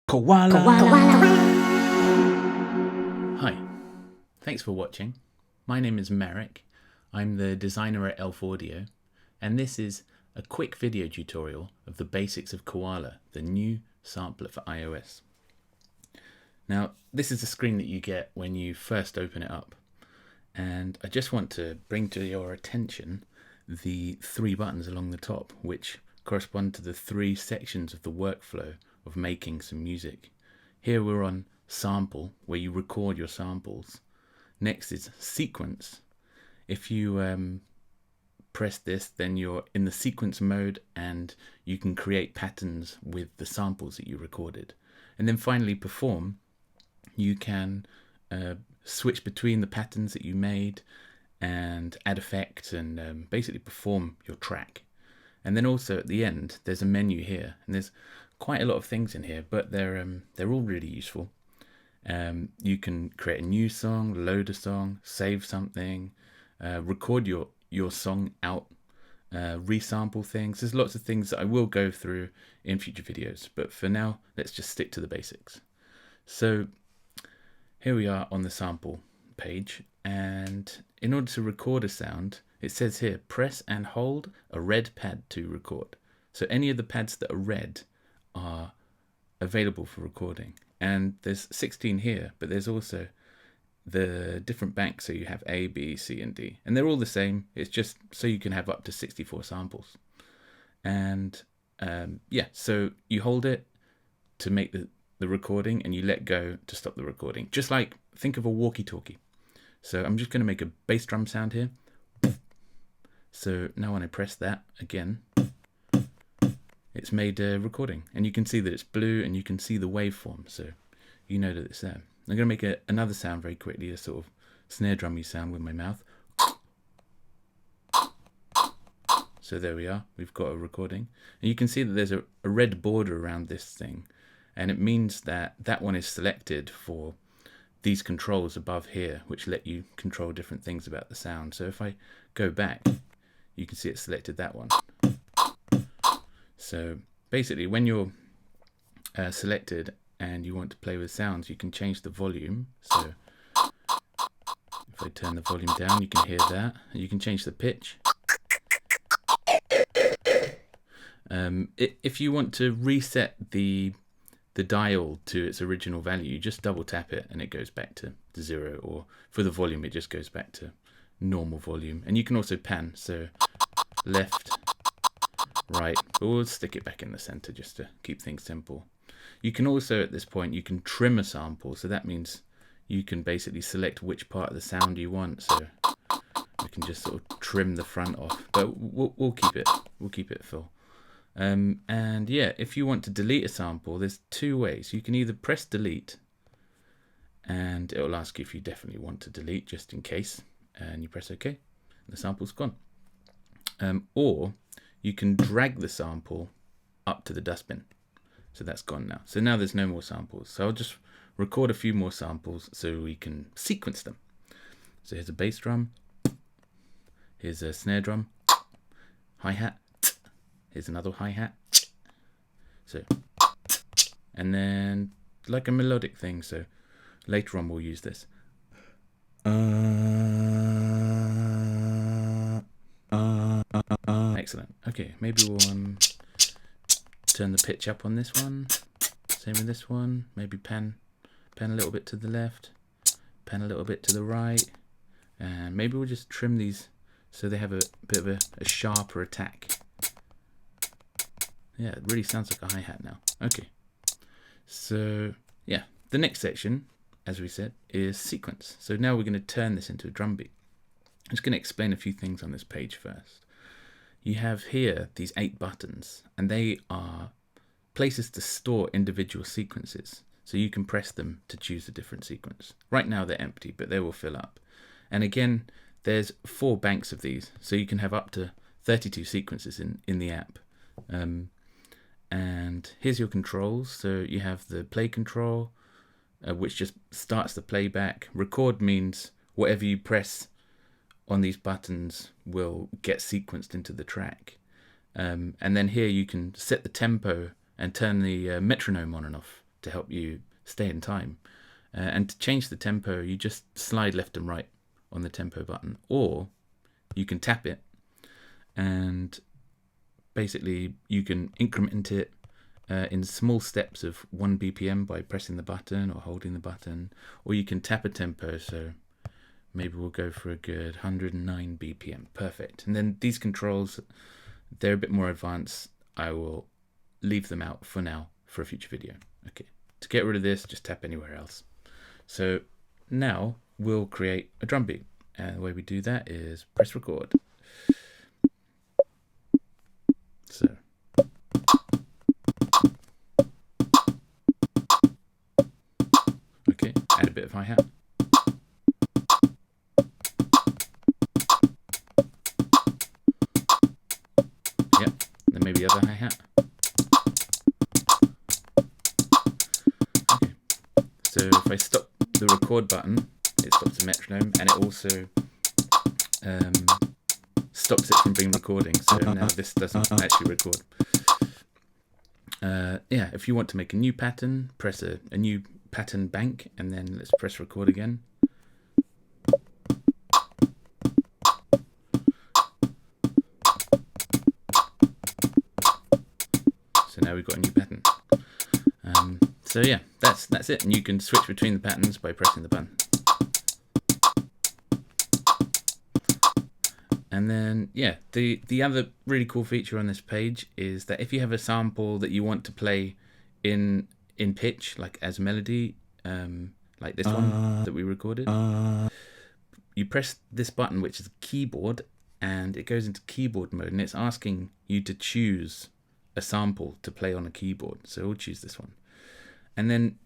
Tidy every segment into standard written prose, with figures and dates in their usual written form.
Koala. Hi, thanks for watching. My name is Merrick. I'm the designer at Elf Audio, and this is a quick video tutorial of the basics of Koala, the new sampler for iOS. Now, this is the screen that you get when you first open it up, and I just want to bring to your attention the three buttons along the top, which correspond to the three sections of the workflow of making some music. Here we're on sample, where you record your samples. Next is sequence. If you press this, then you're in the sequence mode and you can create patterns with the samples that you recorded. And then finally perform. You can switch between the patterns that you made and add effects and basically perform your track. And then also at the end there's a menu here, and there's quite a lot of things in here, but they're all really useful. You can create a new song, load a song, save something, record your song out, resample things. There's lots of things that I will go through in future videos, but for now let's just stick to the basics. So here we are on the sample page, and in order to record a sound, it says here press and hold a red pad to record. So any of the pads that are red are available for recording, and there's 16 here, but there's also the different banks. So you have A, B, C and D, and they're all the same. It's just so you can have up to 64 samples. And yeah, so you hold it to make the recording and you let go to stop the recording, just like think of a walkie-talkie. So I'm just going to make a bass drum sound here. So now when I press that again, it's made a recording, and you can see that it's blue and you can see the waveform, so you know that it's there. I'm going to make another sound very quickly, a sort of snare drummy sound with my mouth. So there we are, we've got a recording, and you can see that there's a red border around this thing, and it means that that one is selected for these controls above here, which let you control different things about the sound. So if I go back, you can see it's selected that one. So basically when you're selected and you want to play with sounds, you can change the volume. So if I turn the volume down, you can hear that. You can change the pitch. If you want to reset the dial to its original value, you just double tap it and it goes back to 0, or for the volume it just goes back to normal volume. And you can also pan, so left, right, but we'll stick it back in the center just to keep things simple. You can also, at this point, you can trim a sample, so that means you can basically select which part of the sound you want. So we can just sort of trim the front off, but we'll keep it full. And yeah, if you want to delete a sample, there's two ways. You can either press delete, and it will ask you if you definitely want to delete, just in case, and you press OK, and the sample's gone. Or you can drag the sample up to the dustbin. So that's gone now. So now there's no more samples. So I'll just record a few more samples so we can sequence them. So here's a bass drum. Here's a snare drum. Hi-hat. Here's another hi-hat. So, and then like a melodic thing. So later on we'll use this. Excellent. Okay, maybe we'll turn the pitch up on this one. Same with this one. Maybe pan a little bit to the left, pan a little bit to the right, and maybe we'll just trim these so they have a bit of a sharper attack. Yeah, it really sounds like a hi-hat now. Okay, so yeah, the next section, as we said, is sequence. So now we're going to turn this into a drum beat. I'm just going to explain a few things on this page first. You have here these 8 buttons, and they are places to store individual sequences. So you can press them to choose a different sequence. Right now they're empty, but they will fill up. And again, there's 4 banks of these, so you can have up to 32 sequences in the app. And here's your controls. So you have the play control, which just starts the playback. Record means whatever you press on these buttons will get sequenced into the track. And then here you can set the tempo and turn the metronome on and off to help you stay in time. And to change the tempo, you just slide left and right on the tempo button, or you can tap it, and basically you can increment it in small steps of 1 BPM by pressing the button or holding the button, or you can tap a tempo. So maybe we'll go for a good 109 BPM. Perfect. And then these controls, they're a bit more advanced. I will leave them out for now for a future video. Okay. To get rid of this, just tap anywhere else. So now we'll create a drum beat. And the way we do that is press record. So okay, add a bit of hi-hat. Yep, then maybe other hi-hat. Okay, so if I stop the record button, it stops the metronome, and it also stops it from being recording. So now this doesn't actually record. Yeah, if you want to make a new pattern, press a new pattern bank, and then let's press record again. So now we've got a new pattern. So yeah, that's it, and you can switch between the patterns by pressing the button. And then yeah, the other really cool feature on this page is that if you have a sample that you want to play in pitch, like as a melody, like this one that we recorded, you press this button, which is a keyboard, and it goes into keyboard mode, and it's asking you to choose a sample to play on a keyboard. So we'll choose this one. And then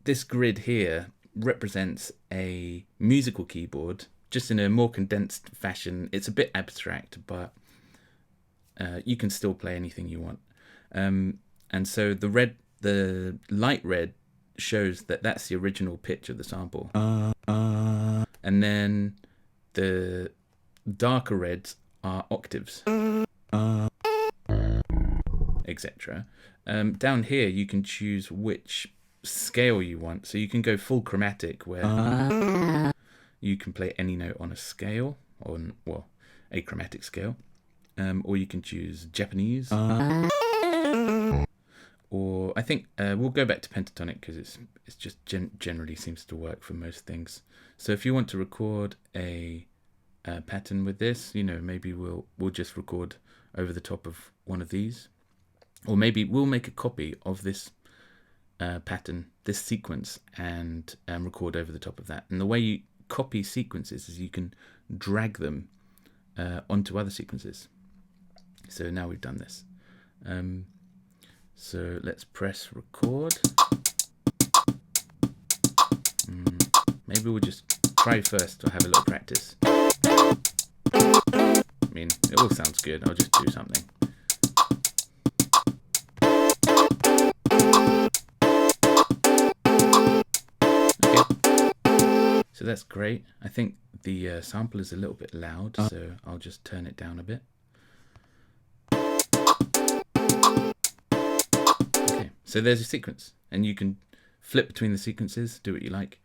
this grid here represents a musical keyboard, just in a more condensed fashion. It's a bit abstract, but you can still play anything you want. And so the light red shows that that's the original pitch of the sample. And then the darker reds are octaves, etc. Down here you can choose which scale you want. So you can go full chromatic, where you can play any note on a scale, well, a chromatic scale, or you can choose Japanese, or I think we'll go back to pentatonic because it's just generally seems to work for most things. So if you want to record a pattern with this, maybe we'll just record over the top of one of these, or maybe we'll make a copy of this pattern, this sequence, and record over the top of that. And the way you copy sequences is you can drag them onto other sequences. So now we've done this. So let's press record. Maybe we'll just try first to have a little practice. I mean, it all sounds good. I'll just do something. So that's great. I think the sample is a little bit loud, so I'll just turn it down a bit. Okay, so there's a sequence, and you can flip between the sequences, do what you like.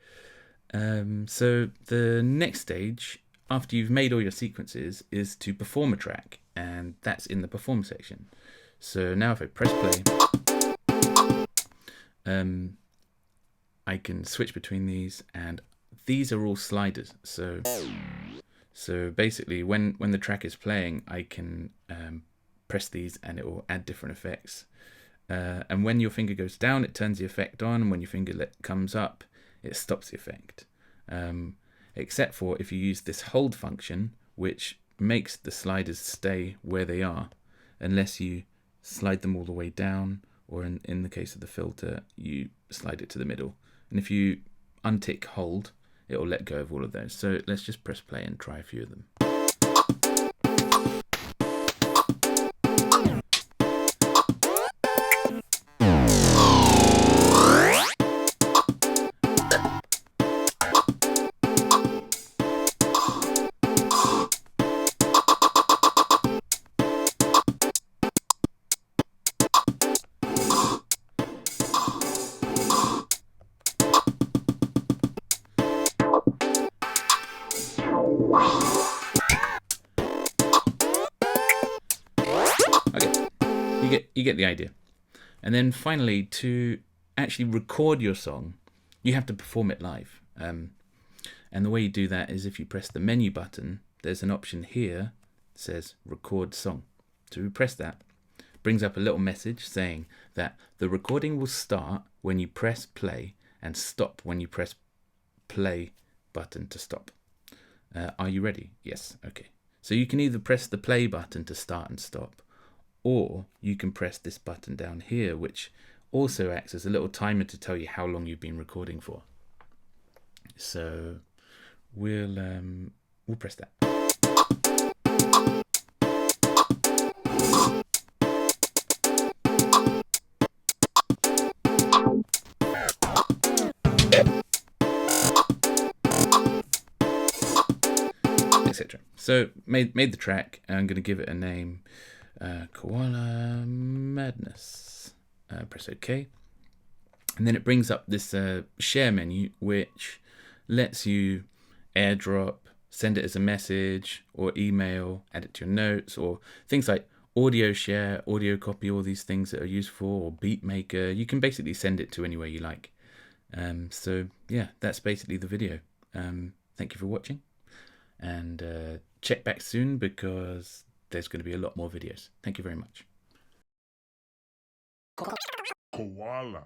So the next stage, after you've made all your sequences, is to perform a track, and that's in the perform section. So now if I press play, I can switch between these, and these are all sliders. So basically when the track is playing, I can press these and it will add different effects. And when your finger goes down, it turns the effect on, and when your finger comes up, it stops the effect. Except for if you use this hold function, which makes the sliders stay where they are, unless you slide them all the way down, or in the case of the filter, you slide it to the middle. And if you untick hold, it will let go of all of those. So let's just press play and try a few of them. You get the idea. And then finally, to actually record your song, you have to perform it live. And the way you do that is if you press the menu button, there's an option here that says record song. So we press that, brings up a little message saying that the recording will start when you press play and stop when you press play button to stop. Are you ready? Yes. Okay. So you can either press the play button to start and stop, or you can press this button down here, which also acts as a little timer to tell you how long you've been recording for. So we'll press that. Etc. So made the track. I'm going to give it a name, Koala Madness. Press OK, and then it brings up this share menu, which lets you airdrop, send it as a message or email, add it to your notes, or things like audio share, audio copy, all these things that are useful, or beat maker. You can basically send it to anywhere you like. So yeah, that's basically the video. Thank you for watching, and check back soon because there's going to be a lot more videos. Thank you very much. Koala.